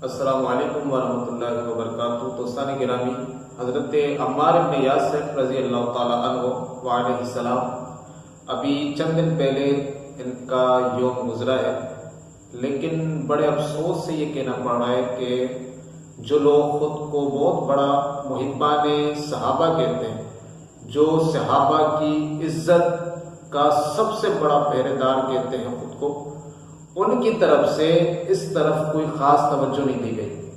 السلام علیکم ورحمۃ اللہ وبرکاتہ۔ دوستان گرامی، حضرت عمار بن یاسر رضی اللہ تعالیٰ عنہ وعلیہ السلام ابھی چند دن پہلے ان کا یوم گزرا ہے، لیکن بڑے افسوس سے یہ کہنا پڑ رہا ہے کہ جو لوگ خود کو بہت بڑا محبان صحابہ کہتے ہیں، جو صحابہ کی عزت کا سب سے بڑا پہرے دار کہتے ہیں خود کو، ان کی طرف سے اس طرف کوئی خاص توجہ نہیں دی گئی،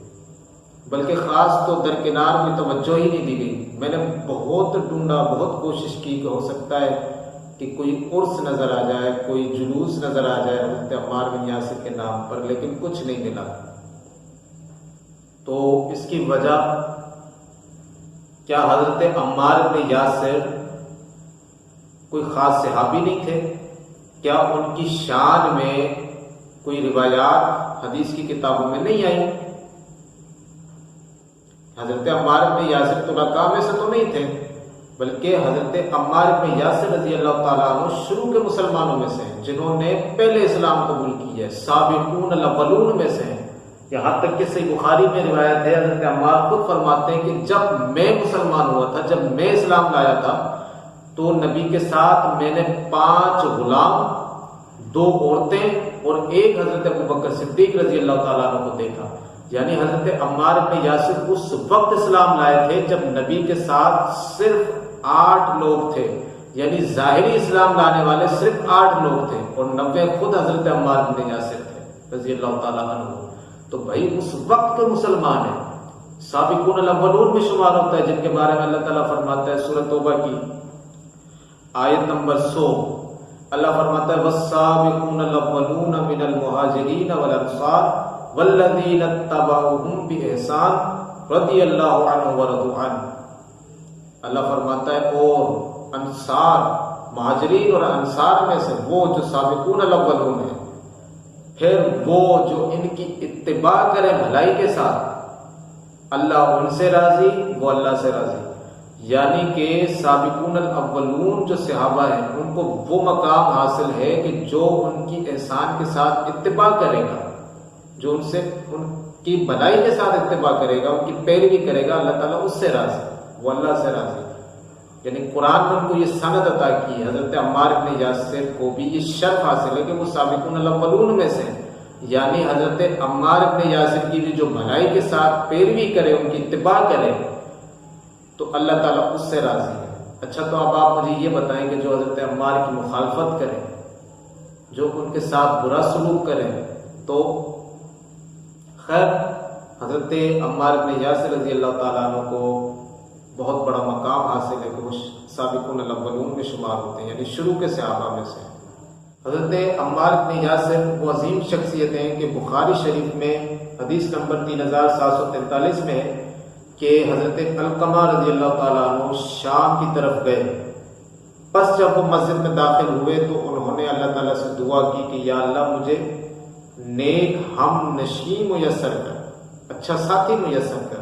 بلکہ خاص تو درکنار کوئی توجہ ہی نہیں دی گئی۔ میں نے بہت ڈھونڈا، بہت کوشش کی کہ ہو سکتا ہے کہ کوئی عرس نظر آ جائے، کوئی جلوس نظر آ جائے حضرت عمار بن یاسر کے نام پر، لیکن کچھ نہیں ملا۔ تو اس کی وجہ کیا حضرت عمار بن یاسر کوئی خاص صحابی نہیں تھے؟ کیا ان کی شان میں کوئی روایات حدیث کی کتابوں میں نہیں آئی؟ حضرت عمار بن یاسر تو لقب میں سے تو نہیں تھے، بلکہ حضرت عمار بن یاسر رضی اللہ تعالیٰ عنہ شروع کے مسلمانوں میں سے ہیں، جنہوں نے پہلے اسلام قبول کی ہے، سابقون الاولون میں سے ہیں۔ یہاں تک کہ صحیح بخاری میں روایت ہے، حضرت عمار خود فرماتے ہیں کہ جب میں مسلمان ہوا تھا، جب میں اسلام لایا تھا، تو نبی کے ساتھ میں نے 5 غلام، 2 عورتیں اور ایک حضرت ابوبکر صدیق رضی اللہ تعالیٰ عنہ کو دیکھا۔ یعنی حضرت عمار بن یاسر اس وقت اسلام لائے تھے جب نبی کے ساتھ صرف 8 لوگ تھے، یعنی ظاہری اسلام لانے والے صرف 8 لوگ تھے، اور 90 خود حضرت عمار بن یاسر تھے رضی اللہ تعالیٰ عنہ۔ تو بھائی اس وقت کے مسلمان ہیں، سابقون الاولون میں شمار ہوتا ہے، جن کے بارے میں اللہ تعالیٰ فرماتا ہے سورۃ توبہ کی آیت نمبر 100، اللہ فرماتا ہے والسابقون الاولون من المہاجرین والانصار والذین اتبعوہم بإحسان رضی اللہ عنہ ورضوا عنہ۔ اللہ فرماتا ہے اور انصار، مہاجرین اور انصار میں سے وہ جو سابقون الاولون ہیں، پھر وہ جو ان کی اتباع کرے بھلائی کے ساتھ، اللہ ان سے راضی، وہ اللہ سے راضی۔ یعنی کہ سابقون الاولون جو صحابہ ہیں، ان کو وہ مقام حاصل ہے کہ جو ان کی احسان کے ساتھ اتباع کرے گا، جو ان کی بھلائی کے ساتھ اتباع کرے گا، ان کی پیروی کرے گا، اللہ تعالیٰ اس سے راضی، وہ اللہ سے راضی۔ یعنی قرآن نے ان کو یہ سند عطا کی، حضرت عمار بن یاسر کو بھی یہ شرف حاصل ہے کہ وہ سابقون الاولون میں سے ہیں، یعنی حضرت عمار بن یاسر کی بھی جو بھلائی کے ساتھ پیروی کرے، ان کی اتباع کرے، تو اللہ تعالیٰ اس سے راضی ہے۔ اچھا، تو اب آپ مجھے یہ بتائیں کہ جو حضرت عمار کی مخالفت کرے، جو ان کے ساتھ برا سلوک کرے، تو خیر حضرت عمار بن یاسر رضی اللہ تعالیٰ عنہ کو بہت بڑا مقام حاصل ہے کہ وہ سابقون الاولون میں شمار ہوتے ہیں، یعنی شروع کے صحابہ میں سے۔ حضرت عمار بن یاسر وہ عظیم شخصیت ہیں کہ بخاری شریف میں حدیث نمبر 3743 میں کہ حضرت علقمہ رضی اللہ تعالیٰ عنہ شام کی طرف گئے، پس جب وہ مسجد میں داخل ہوئے تو انہوں نے اللہ تعالیٰ سے دعا کی کہ یا اللہ مجھے نیک ہم نشین میسر کر، اچھا ساتھی میسر کر۔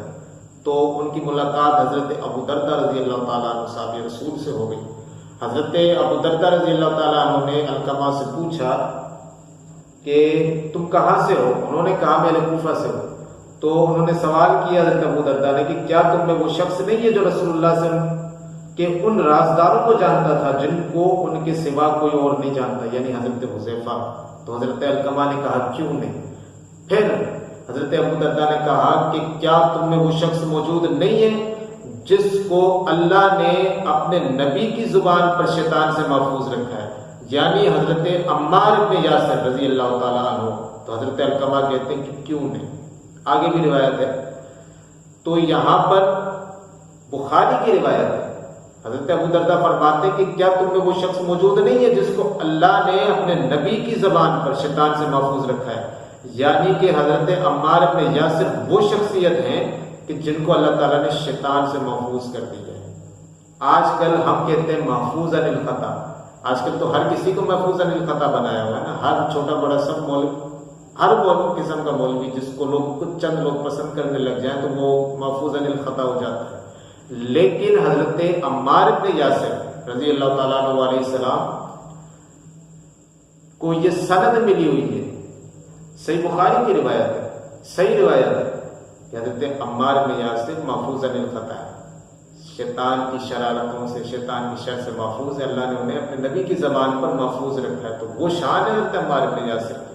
تو ان کی ملاقات حضرت ابو دردہ رضی اللہ تعالیٰ عنہ صحابی رسول سے ہو گئی۔ حضرت ابو دردہ رضی اللہ تعالیٰ عنہ نے علقمہ سے پوچھا کہ تم کہاں سے ہو؟ انہوں نے کہا میں کوفہ سے ہوں۔ تو انہوں نے سوال کیا حضرت ابو دردہ نے کہ کیا تم میں وہ شخص نہیں ہے جو رسول اللہ صلی اللہ علیہ وسلم کے ان رازداروں کو جانتا تھا جن کو ان کے سوا کوئی اور نہیں جانتا، یعنی حضرت حذیفہ؟ تو حضرت علقمہ نے کہا کیوں نہیں؟ پھر حضرت ابو دردہ نے کہا کہ کیا تم میں وہ شخص موجود نہیں ہے جس کو اللہ نے اپنے نبی کی زبان پر شیطان سے محفوظ رکھا ہے، یعنی حضرت عمار بن یاسر رضی اللہ تعالیٰ عنہ؟ تو حضرت علقمہ کہتے ہیں کہ کیوں نہیں۔ آگے بھی روایت ہے، تو یہاں پر بخاری کی روایت ہے، حضرت ابو دردہ فرماتے کہ کیا تم میں وہ شخص موجود نہیں ہے جس کو اللہ نے اپنے نبی کی زبان پر شیطان سے محفوظ رکھا ہے، یعنی کہ حضرت عمار بن یاسر وہ شخصیت ہیں کہ جن کو اللہ تعالیٰ نے شیطان سے محفوظ کر دیا ہے۔ آج کل ہم کہتے ہیں محفوظ عن الخطا، آج کل تو ہر کسی کو محفوظ عن الخطا بنایا ہوا ہے نا، ہر چھوٹا بڑا سب ہر قسم کا مولوی جس کو لوگ کچھ چند لوگ پسند کرنے لگ جائیں تو وہ محفوظ عن الخطا ہو جاتا ہے۔ لیکن حضرت عمار بن یاسر رضی اللہ تعالیٰ عنہ علیہ السلام کو یہ سند ملی ہوئی ہے، صحیح بخاری کی روایت ہے صحیح روایت ہے کہ حضرت عمار بن یاسر محفوظ عن الخطا ہے، شیطان کی شرارتوں سے، شیطان کی شر سے محفوظ ہے، اللہ نے انہیں اپنے نبی کی زبان پر محفوظ رکھا ہے، تو وہ شان ہے حضرت عمار بن یاسر کی۔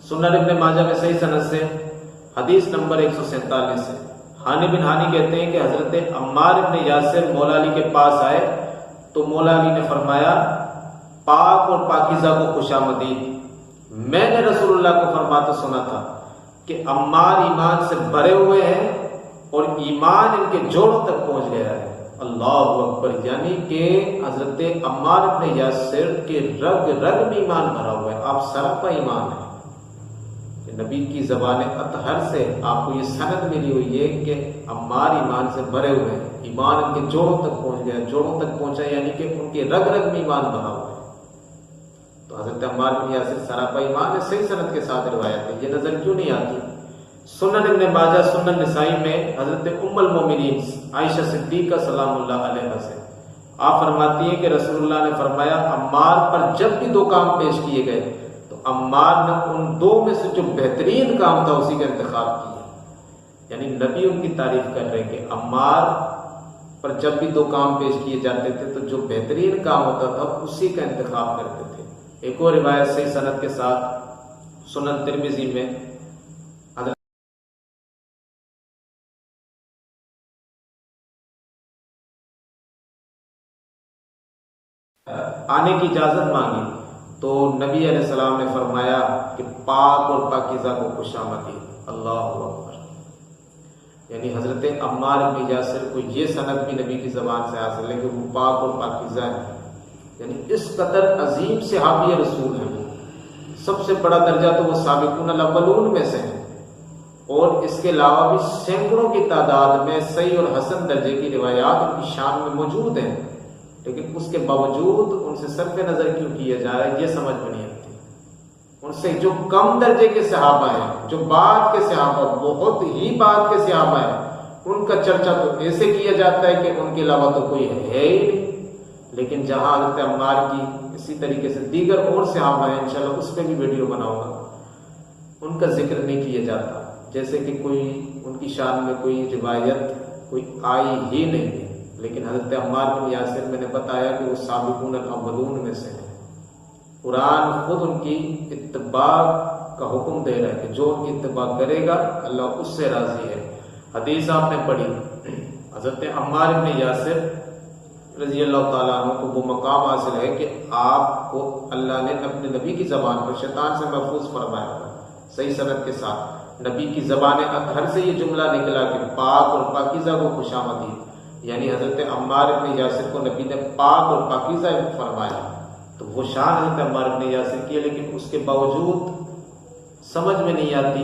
سنن ابن ماجہ میں صحیح سند سے حدیث نمبر 147 ہے، ہانی بن ہانی کہتے ہیں کہ حضرت عمار بن یاسر مولا علی کے پاس آئے تو مولا علی نے فرمایا پاک اور پاکیزہ کو خوش آمدید۔ میں نے رسول اللہ کو فرماتے سنا تھا کہ عمار ایمان سے بھرے ہوئے ہیں اور ایمان ان کے جوڑوں تک پہنچ گیا ہے۔ اللہ اکبر، یعنی کہ حضرت عمار بن یاسر کے رگ رگ میں ایمان بھرا ہوا ہے، آپ سراپا ایمان ہے۔ نبی کی زبان اطہر سے آپ کو یہ سند ملی ہوئی ہے کہ عمار ایمان سے بھرے ہوئے ہیں، ایمان ان کے جوڑوں تک پہنچ گیا، جوڑوں تک پہنچا یعنی کہ ان کے رگ رگ میں ایمان بھرا ہوا ہے۔ تو حضرت عمار بن یاسر سراپا ایمان ہے، صحیح سند کے ساتھ روایت ہے، یہ نظر کیوں نہیں آتی؟ سنن ابن ماجہ، سنن نسائی میں حضرت ام المومنین عائشہ صدیقہ سلام اللہ علیہا سے آپ فرماتی ہیں کہ رسول اللہ نے فرمایا عمار پر جب بھی دو کام پیش کیے گئے تو عمار نے ان دو میں سے جو بہترین کام تھا اسی کا انتخاب کیا۔ یعنی نبی ان کی تعریف کر رہے ہیں کہ عمار پر جب بھی دو کام پیش کیے جاتے تھے تو جو بہترین کام ہوتا تھا اسی کا انتخاب کرتے تھے۔ ایک اور روایت صحیح سند کے ساتھ سنن ترمذی میں آنے کی اجازت مانگی تو نبی علیہ السلام نے فرمایا کہ پاک اور پاکیزہ کو خوش آمدید۔ اللہ اکبر، یعنی حضرت عمار بن یاسر کو یہ سند بھی نبی کی زبان سے حاصل ہے کہ وہ پاک اور پاکیزہ ہے، یعنی اس قدر عظیم صحابی رسول ہیں۔ وہ سب سے بڑا درجہ تو وہ سابقون الاولون میں سے ہیں، اور اس کے علاوہ بھی سینکڑوں کی تعداد میں صحیح اور حسن درجے کی روایات ان کی شان میں موجود ہیں، لیکن اس کے باوجود ان سے صرف نظر کیوں کیا جا رہا ہے یہ سمجھ میں نہیں آتی۔ ان سے جو کم درجے کے صحابہ ہیں، جو بعد کے صحابہ، بہت ہی بعد کے صحابہ ہیں، ان کا چرچا تو ایسے کیا جاتا ہے کہ ان کے علاوہ تو کوئی ہے ہی نہیں۔ لیکن جہاں حضرت عمار کی اسی طریقے سے دیگر اور صحابہ ہیں، انشاءاللہ اس پہ بھی ویڈیو بناؤں گا، ان کا ذکر نہیں کیا جاتا، جیسے کہ کوئی ان کی شان میں کوئی روایت کوئی آئی ہی نہیں ہے۔ لیکن حضرت عمار بن یاسر میں نے بتایا کہ وہ سابقون الاولون میں سے ہیں۔ قرآن خود ان کی اتباع کا حکم دے رہا ہے کہ جو ان کی اتباع کرے گا اللہ اس سے راضی ہے۔ حدیث آپ نے پڑھی، حضرت عمار بن یاسر رضی اللہ تعالیٰ عنہ کو وہ مقام حاصل ہے کہ آپ کو اللہ نے اپنے نبی کی زبان پر شیطان سے محفوظ فرمایا تھا، صحیح سند کے ساتھ نبی کی زبان اطہر سے یہ جملہ نکلا کہ پاک اور پاکیزہ کو خوش آمدید، یعنی حضرت عمار بن یاسر کو نبی نے پاک اور پاکیزہ فرمایا، تو وہ شان حضرت عمار بن یاسر کی ہے، لیکن اس کے باوجود سمجھ میں نہیں آتی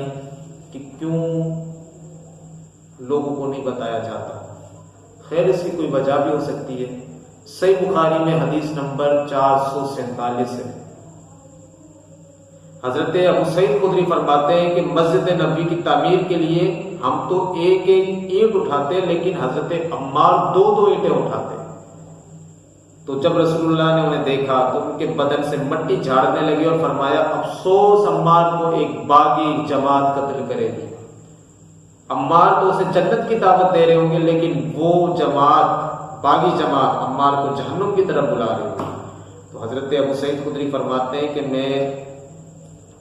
کہ کیوں لوگوں کو نہیں بتایا جاتا۔ خیر اس کی کوئی وجہ بھی ہو سکتی ہے۔ صحیح بخاری میں حدیث نمبر 447 ہے، حضرت ابو سعید خدری فرماتے ہیں کہ مسجد نبوی کی تعمیر کے لیے ہم تو ایک ایک اینٹ اٹھاتے، لیکن حضرت عمار دو دو اینٹیں اٹھاتے۔ تو جب رسول اللہ نے انہیں دیکھا تو ان کے بدن سے مٹی جھاڑنے لگے اور فرمایا افسوس عمار کو ایک باغی جماعت قتل کرے گی۔ عمار تو اسے جنت کی دعوت دے رہے ہوں گے، لیکن وہ جماعت، باغی جماعت عمار کو جہنم کی طرف بلا رہی ہوگی۔ تو حضرت ابو سعید خدری فرماتے ہیں کہ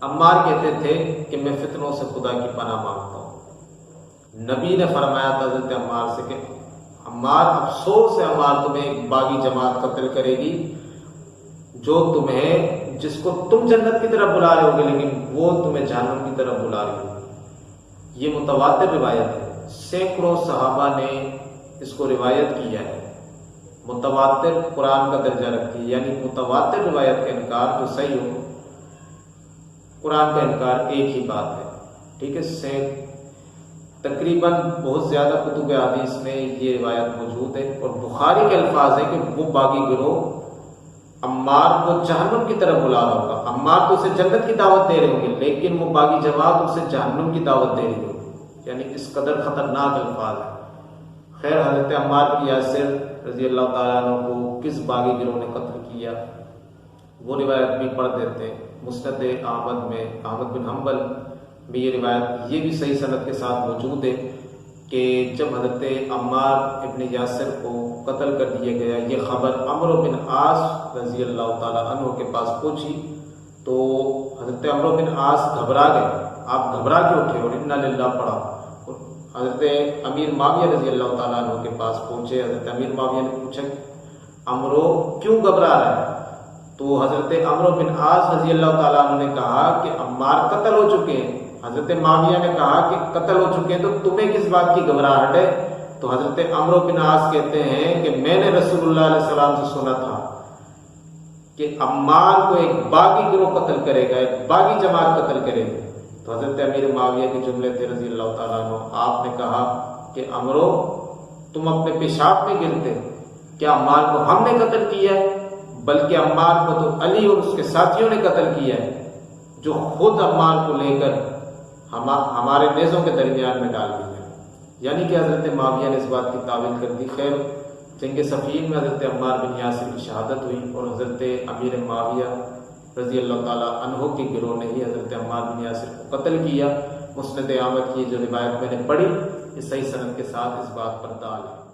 عمار کہتے تھے کہ میں فتنوں سے خدا کی پناہ مانگتا ہوں۔ نبی نے فرمایا تھا حضرت عمار سے کہ عمار افسوس ہے عمار، تمہیں ایک باغی جماعت قتل کرے گی جو تمہیں، جس کو تم جنت کی طرف بلا رہے ہوگے لیکن وہ تمہیں جہنم کی طرف بلا رہی ہوگی۔ یہ متواتر روایت ہے، سینکڑوں صحابہ نے اس کو روایت کیا ہے، متواتر قرآن کا درجہ رکھتی ہے، یعنی متواتر روایت کا انکار جو صحیح ہو، قرآن کا انکار ایک ہی بات ہے، ٹھیک ہے۔ تقریباً بہت زیادہ کتب حدیث میں یہ روایت موجود ہے، اور بخاری کے الفاظ ہیں کہ وہ باغی گروہ عمار کو جہنم کی طرف بلا رہا ہوگا۔ عمار تو اسے جنت کی دعوت دے رہے ہوں گے، لیکن وہ باغی جماعت اسے جہنم کی دعوت دے رہی ہوگی، یعنی اس قدر خطرناک الفاظ ہے۔ خیر حضرت عمار بن یاسر رضی اللہ تعالیٰ عنہ کو کس باغی گروہ نے قتل کیا وہ روایت بھی پڑھ دیتے ہیں۔ مسند احمد میں، احمد بن حنبل بھی یہ روایت یہ بھی صحیح سند کے ساتھ موجود ہے کہ جب حضرت عمار ابن یاسر کو قتل کر دیا گیا، یہ خبر عمرو بن عاص رضی اللہ تعالیٰ عنہ کے پاس پہنچی تو حضرت عمرو بن عاص گھبرا گئے، آپ گھبرا کے اٹھے اور انا للہ پڑھا۔ حضرت امیر معاویہ رضی اللہ تعالیٰ عنہ کے پاس پہنچے، حضرت امیر معاویہ نے پوچھا عمرو کیوں گھبرا رہا ہے؟ تو حضرت عمرو بن عاص رضی اللہ تعالیٰ عنہ نے کہا کہ عمار قتل ہو چکے ہیں۔ حضرت معاویہ نے کہا کہ قتل ہو چکے ہیں تو تمہیں کس بات کی گھبراہٹ ہے؟ تو حضرت عمرو بن عاص کہتے ہیں کہ میں نے رسول اللہ علیہ السلام سے سنا تھا کہ عمار کو ایک باغی گروہ قتل کرے گا، ایک باغی جماعت قتل کرے گی۔ تو حضرت امیر معاویہ کے جملے تھے رضی اللہ تعالیٰ عنہ، آپ نے کہا کہ عمرو تم اپنے پیشاب میں گرتے، کیا عمار کو ہم نے قتل کیا ہے؟ بلکہ عمار کو تو علی اور اس کے ساتھیوں نے قتل کیا ہے، جو خود عمار کو لے کر ہمارے نیزوں کے درمیان میں ڈال دیا۔ یعنی کہ حضرت معاویہ نے اس بات کی تعویل کر دی۔ خیر جنگ صفین میں حضرت عمار بن یاسر کی شہادت ہوئی اور حضرت امیر معاویہ رضی اللہ تعالیٰ عنہ کے گروہ نے ہی حضرت عمار بن یاسر کو قتل کیا۔ مسند احمد کی جو روایت میں نے پڑھی یہ صحیح سند کے ساتھ اس بات پر دال ہے۔